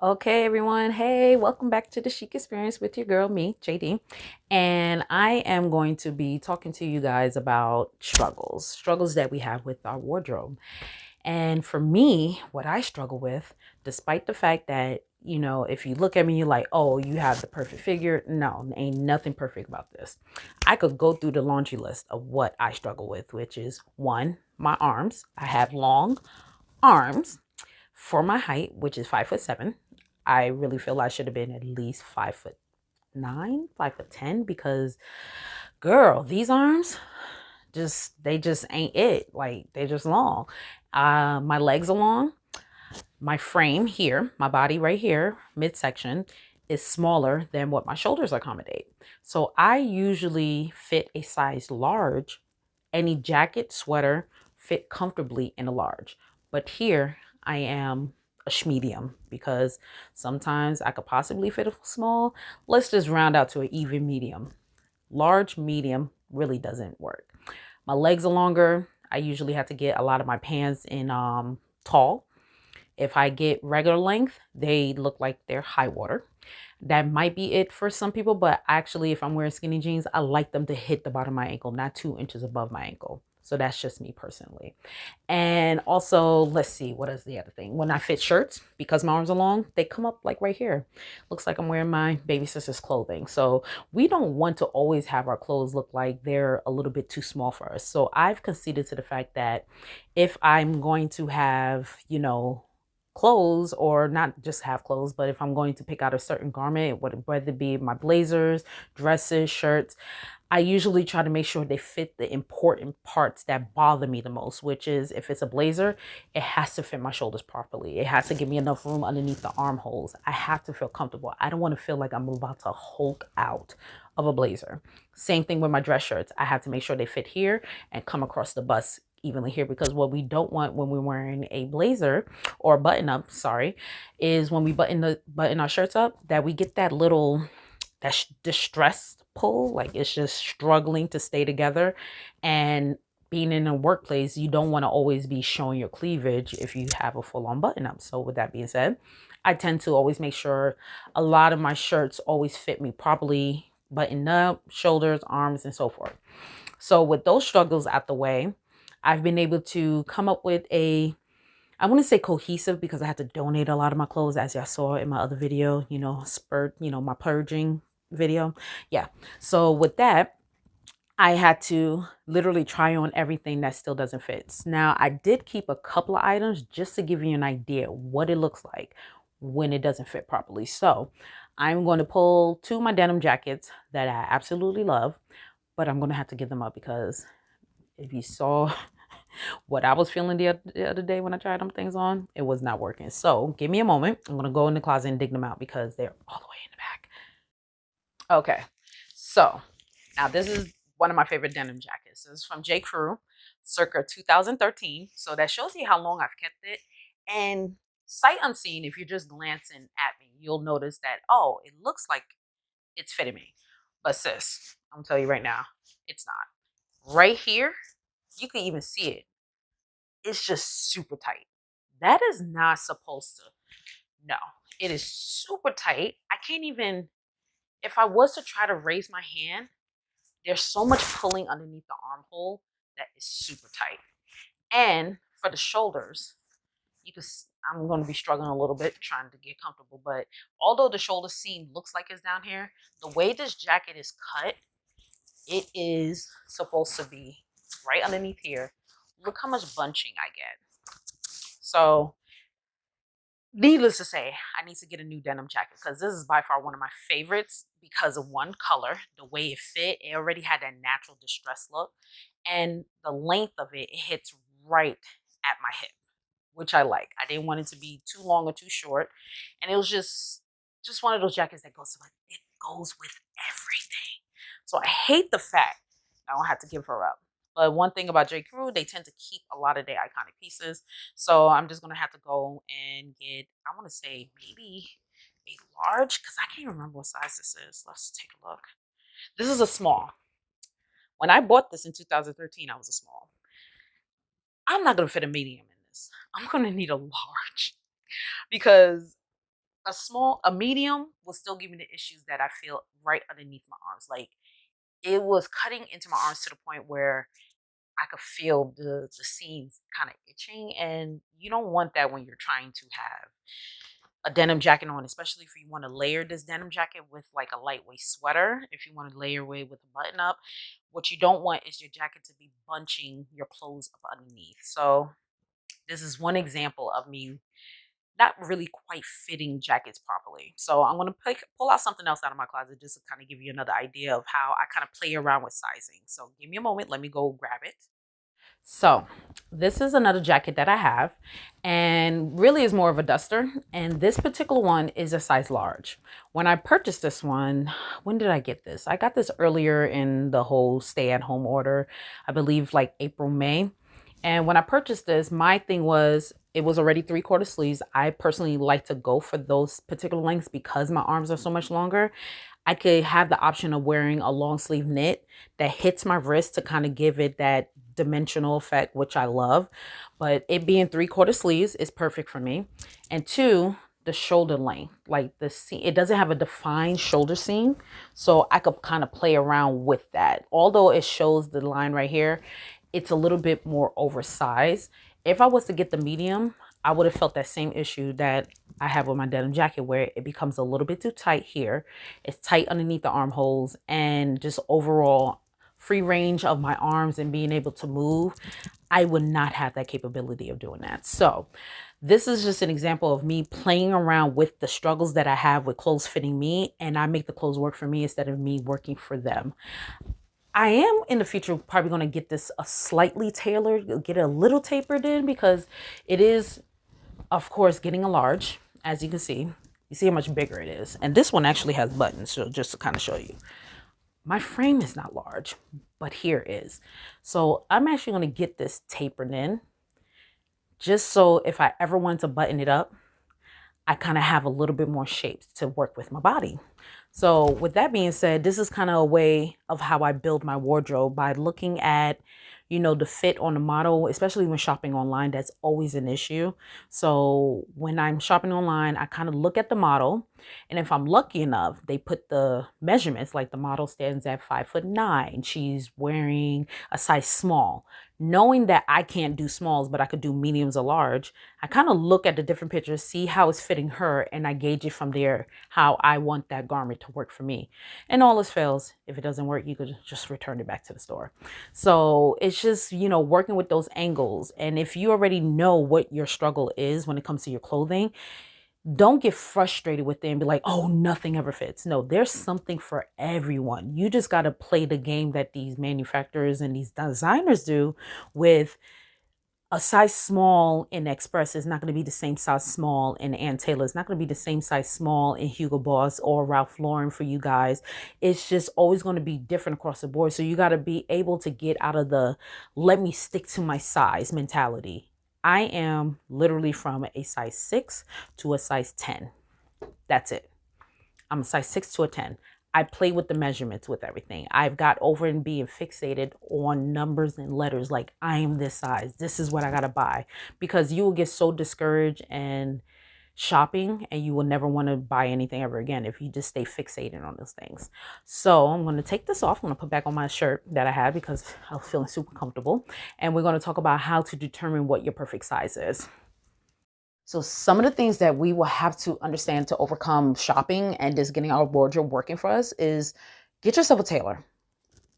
Okay, everyone. Hey, welcome back to the Chic Experience with your girl, me, JD. And I am going to be talking to you guys about struggles that we have with our wardrobe. And for me, what I struggle with, despite the fact that, if you look at me, you're like, oh, you have the perfect figure. No, ain't nothing perfect about this. I could go through the laundry list of what I struggle with, which is one, my arms. I have long arms for my height, which is 5'7". I really feel I should have been at least 5'9", 5'10", because girl, these arms they just ain't it. Like they just long. My legs are long. My frame here, my body right here, midsection, is smaller than what my shoulders accommodate. So I usually fit a size large. Any jacket, sweater fit comfortably in a large. But here I am a medium because sometimes I could possibly fit a small. Let's just round out to an even medium. Large, medium really doesn't work. My legs are longer. I usually have to get a lot of my pants in tall. If I get regular length, they look like they're high water. That might be it for some people, but actually, if I'm wearing skinny jeans, I like them to hit the bottom of my ankle, not 2 inches above my ankle. So that's just me personally. And also, let's see, what is the other thing? When I fit shirts, because my arms are long, they come up like right here. Looks like I'm wearing my baby sister's clothing. So we don't want to always have our clothes look like they're a little bit too small for us. So I've conceded to the fact that if I'm going to have, clothes, or not just have clothes, but if I'm going to pick out a certain garment, whether it be my blazers, dresses, shirts, I usually try to make sure they fit the important parts that bother me the most, which is if it's a blazer, it has to fit my shoulders properly. It has to give me enough room underneath the armholes. I have to feel comfortable. I don't want to feel like I'm about to hulk out of a blazer. Same thing with my dress shirts. I have to make sure they fit here and come across the bust evenly here, because what we don't want when we're wearing a blazer or button up, sorry, is when we button our shirts up, that we get that little distressed pull, like it's just struggling to stay together. And being in a workplace, you don't want to always be showing your cleavage if you have a full on button up. So with that being said, I tend to always make sure a lot of my shirts always fit me properly, buttoned up, shoulders, arms, and so forth. So with those struggles out the way, I've been able to come up with I want to say cohesive, because I had to donate a lot of my clothes, as y'all saw in my other video, my purging video. Yeah. So with that, I had to literally try on everything that still doesn't fit. Now, I did keep a couple of items just to give you an idea what it looks like when it doesn't fit properly. So I'm going to pull two of my denim jackets that I absolutely love, but I'm going to have to give them up because if you saw what I was feeling the other day when I tried them things on, it was not working. So give me a moment. I'm going to go in the closet and dig them out because they're all the way in the back. Okay. So now this is one of my favorite denim jackets. This is from J. Crew, circa 2013. So that shows you how long I've kept it. And sight unseen, if you're just glancing at me, you'll notice that, oh, it looks like it's fitting me. But sis, I'm gonna tell you right now, it's not. Right here, you can even see it. It's just super tight. That is not supposed to. No, it is super tight. I can't even, if I was to try to raise my hand, there's so much pulling underneath the armhole that is super tight. And for the shoulders, you can, I'm going to be struggling a little bit trying to get comfortable, but although the shoulder seam looks like it's down here, the way this jacket is cut, it is supposed to be right underneath here. Look how much bunching I get. So needless to say, I need to get a new denim jacket because this is by far one of my favorites because of one, color, the way it fit. It already had that natural distress look, and the length of it, it hits right at my hip, which I like. I didn't want it to be too long or too short, and it was just one of those jackets that goes with it, goes with everything. So I hate the fact I don't have to give her up. But one thing about J. Crew, they tend to keep a lot of their iconic pieces. So I'm just gonna have to go and get, I want to say maybe a large, because I can't remember what size this is. Let's take a look. This is a small. When I bought this in 2013, I was a small. I'm not gonna fit a medium in this. I'm gonna need a large because A medium was still giving me the issues that I feel right underneath my arms. Like it was cutting into my arms to the point where I could feel the seams kind of itching, and you don't want that when you're trying to have a denim jacket on, especially if you want to layer this denim jacket with like a lightweight sweater. If you want to layer it with a button up, what you don't want is your jacket to be bunching your clothes up underneath. So this is one example of me not really quite fitting jackets properly. So I'm going to pull out something else out of my closet just to kind of give you another idea of how I kind of play around with sizing. So give me a moment. Let me go grab it. So this is another jacket that I have, and really is more of a duster. And this particular one is a size large. When I purchased this one, when did I get this? I got this earlier in the whole stay at home order, I believe like April, May. And when I purchased this, my thing was it was already 3/4 sleeves. I personally like to go for those particular lengths because my arms are so much longer. I could have the option of wearing a long sleeve knit that hits my wrist to kind of give it that dimensional effect, which I love. But it being 3/4 sleeves is perfect for me. And two, the shoulder length, like the seam, it doesn't have a defined shoulder seam. So I could kind of play around with that. Although it shows the line right here, it's a little bit more oversized. If I was to get the medium, I would have felt that same issue that I have with my denim jacket where it becomes a little bit too tight here. It's tight underneath the armholes, and just overall free range of my arms and being able to move, I would not have that capability of doing that. So this is just an example of me playing around with the struggles that I have with clothes fitting me, and I make the clothes work for me instead of me working for them. I am in the future probably going to get this a slightly tailored, get it a little tapered in, because it is, of course, getting a large. As you can see, you see how much bigger it is. And this one actually has buttons. So just to kind of show you, my frame is not large, but here is. So I'm actually going to get this tapered in just so if I ever want to button it up, I kind of have a little bit more shape to work with my body. So with that being said, this is kind of a way of how I build my wardrobe by looking at, the fit on the model, especially when shopping online. That's always an issue. So when I'm shopping online, I kind of look at the model, and if I'm lucky enough, they put the measurements, like the model stands at 5'9". She's wearing a size small. Knowing that I can't do smalls, but I could do mediums or large, I kind of look at the different pictures, see how it's fitting her, and I gauge it from there, how I want that garment to work for me. And all else fails, if it doesn't work, you could just return it back to the store. So it's just, working with those angles. And if you already know what your struggle is when it comes to your clothing, don't get frustrated with it and be like, oh, nothing ever fits. No, there's something for everyone. You just got to play the game that these manufacturers and these designers do with a size small in Express is not going to be the same size small in Ann Taylor. It's not going to be the same size small in Hugo Boss or Ralph Lauren for you guys. It's just always going to be different across the board. So you got to be able to get out of the let me stick to my size mentality. I am literally from a size 6 to a size 10. That's it. I'm a size 6 to a 10. I play with the measurements with everything. I've got over and being fixated on numbers and letters. Like, I am this size. This is what I got to buy. Because you will get so discouraged and shopping, and you will never want to buy anything ever again if you just stay fixated on those things. So I'm going to take this off. I'm going to put back on my shirt that I had because I was feeling super comfortable. And we're going to talk about how to determine what your perfect size is. So some of the things that we will have to understand to overcome shopping and just getting our wardrobe working for us is get yourself a tailor.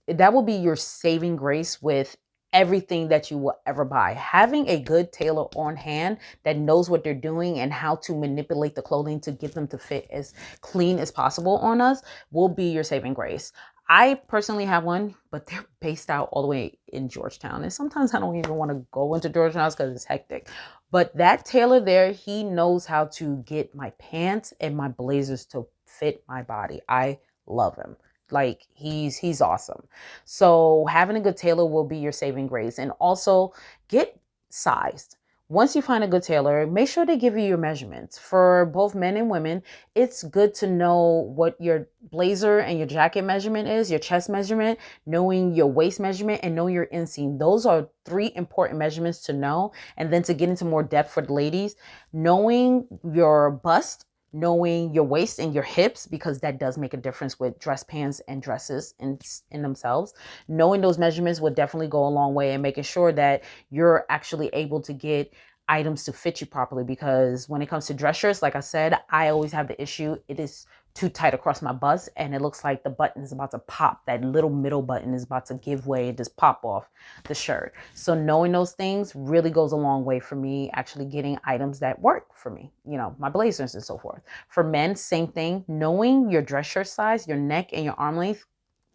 That will be your saving grace with everything that you will ever buy. Having a good tailor on hand that knows what they're doing and how to manipulate the clothing to get them to fit as clean as possible on us will be your saving grace. I personally have one, but they're based out all the way in Georgetown. And sometimes I don't even want to go into Georgetown because it's hectic. But that tailor there, he knows how to get my pants and my blazers to fit my body. I love him. Like, he's awesome. So having a good tailor will be your saving grace. And also get sized. Once you find a good tailor, make sure they give you your measurements. For both men and women, it's good to know what your blazer and your jacket measurement is, your chest measurement, knowing your waist measurement, and knowing your inseam. Those are 3 important measurements to know. And then to get into more depth for the ladies, knowing your bust, knowing your waist and your hips, because that does make a difference with dress pants and dresses in themselves. Knowing those measurements would definitely go a long way, and making sure that you're actually able to get items to fit you properly. Because when it comes to dress shirts, like I said, I always have the issue. It is too tight across my bust, and it looks like the button is about to pop. That little middle button is about to give way and just pop off the shirt. So knowing those things really goes a long way for me actually getting items that work for me, my blazers and so forth. For men, same thing. Knowing your dress shirt size, your neck and your arm length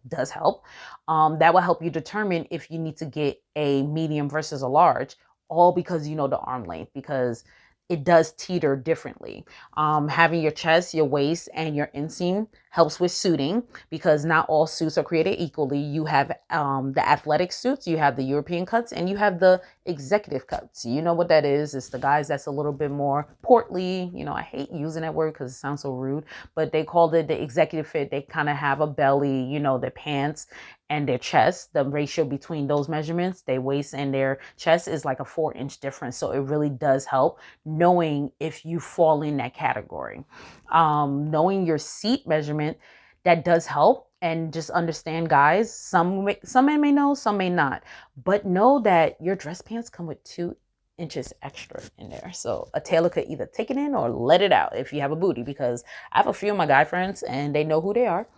does help. That will help you determine if you need to get a medium versus a large, all because you know the arm length, because it does teeter differently. Having your chest, your waist, and your inseam helps with suiting, because not all suits are created equally. You have the athletic suits, you have the European cuts, and you have the executive cuts. You know what that is. It's the guys that's a little bit more portly. I hate using that word because it sounds so rude, but they called it the executive fit. They kind of have a belly, their pants and their chest, the ratio between those measurements, their waist and their chest, is like a 4-inch difference. So it really does help knowing if you fall in that category. Knowing your seat measurement, that does help. And just understand, guys, some men may know, some may not, but know that your dress pants come with 2 inches extra in there. So a tailor could either take it in or let it out if you have a booty, because I have a few of my guy friends and they know who they are.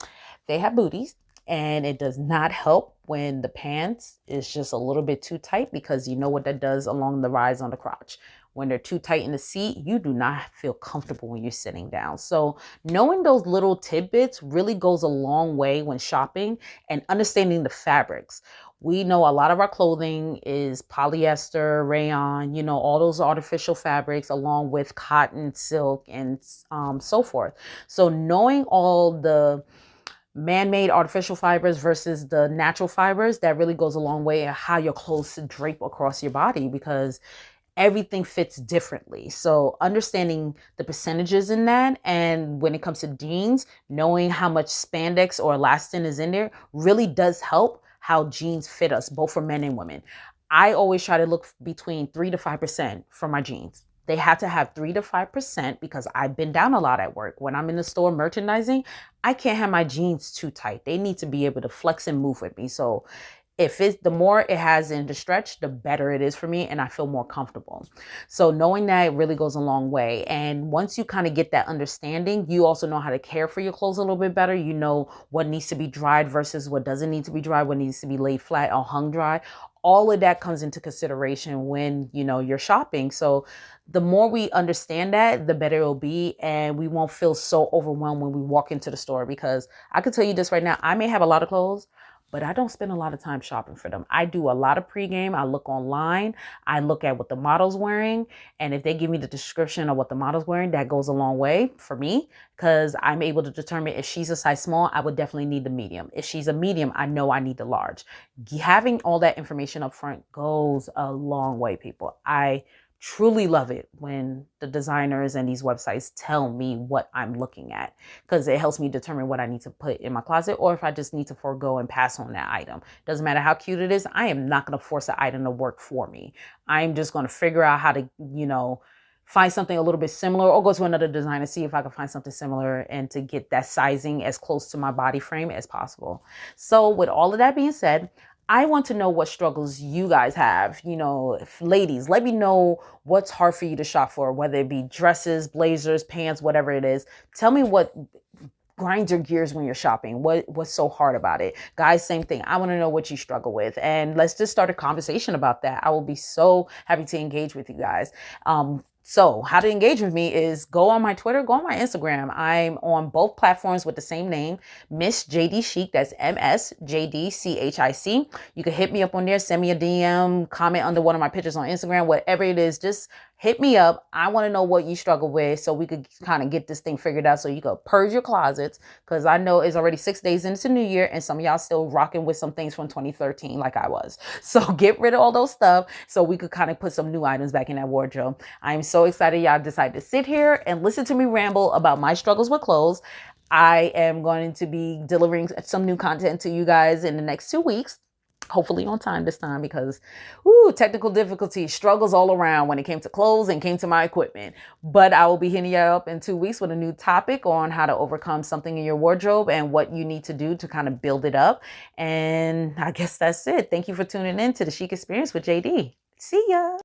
They have booties, and it does not help when the pants is just a little bit too tight, because you know what that does along the rise on the crotch. When they're too tight in the seat, you do not feel comfortable when you're sitting down. So knowing those little tidbits really goes a long way when shopping and understanding the fabrics. We know a lot of our clothing is polyester, rayon, all those artificial fabrics, along with cotton, silk, and so forth. So knowing all the man-made artificial fibers versus the natural fibers, that really goes a long way in how your clothes drape across your body, because everything fits differently. So understanding the percentages in that, and when it comes to jeans, knowing how much spandex or elastin is in there really does help how jeans fit us, both for men and women. I always try to look between 3 to 5% for my jeans. They have to have 3 to 5%, because I've been down a lot at work. When I'm in the store merchandising, I can't have my jeans too tight. They need to be able to flex and move with me. So the more it has in the stretch, the better it is for me, and I feel more comfortable. So knowing that really goes a long way. And once you kind of get that understanding, you also know how to care for your clothes a little bit better. You know what needs to be dried versus what doesn't need to be dried, what needs to be laid flat or hung dry. All of that comes into consideration when, you're shopping. So the more we understand that, the better it'll be. And we won't feel so overwhelmed when we walk into the store, because I can tell you this right now, I may have a lot of clothes, but I don't spend a lot of time shopping for them. I do a lot of pregame. I look online. I look at what the model's wearing. And if they give me the description of what the model's wearing, that goes a long way for me, because I'm able to determine if she's a size small, I would definitely need the medium. If she's a medium, I know I need the large. Having all that information up front goes a long way, people. I truly love it when the designers and these websites tell me what I'm looking at, because it helps me determine what I need to put in my closet, or if I just need to forego and pass on that item. Doesn't matter how cute it is. I am not going to force the item to work for me. I'm just going to figure out how to, find something a little bit similar, or go to another designer, see if I can find something similar, and to get that sizing as close to my body frame as possible. So with all of that being said, I want to know what struggles you guys have. Ladies, let me know what's hard for you to shop for, whether it be dresses, blazers, pants, whatever it is. Tell me what grinds your gears when you're shopping. What's so hard about it? Guys, same thing. I want to know what you struggle with, and let's just start a conversation about that. I will be so happy to engage with you guys. So how to engage with me is go on my Twitter, go on my Instagram. I'm on both platforms with the same name, Miss JD Chic. That's MSJDCHIC. You can hit me up on there, send me a DM, comment under one of my pictures on Instagram, whatever it is, just hit me up. I want to know what you struggle with, so we could kind of get this thing figured out, so you could purge your closets, because I know it's already 6 days into New Year and some of y'all still rocking with some things from 2013 like I was. So get rid of all those stuff so we could kind of put some new items back in that wardrobe. I'm so excited y'all decided to sit here and listen to me ramble about my struggles with clothes. I am going to be delivering some new content to you guys in the next 2 weeks. hopefully on time this time, because technical difficulties, struggles all around when it came to clothes and came to my equipment. But I will be hitting you up in 2 weeks with a new topic on how to overcome something in your wardrobe and what you need to do to kind of build it up. And I guess that's it. Thank you for tuning in to the Chic Experience with JD. See ya.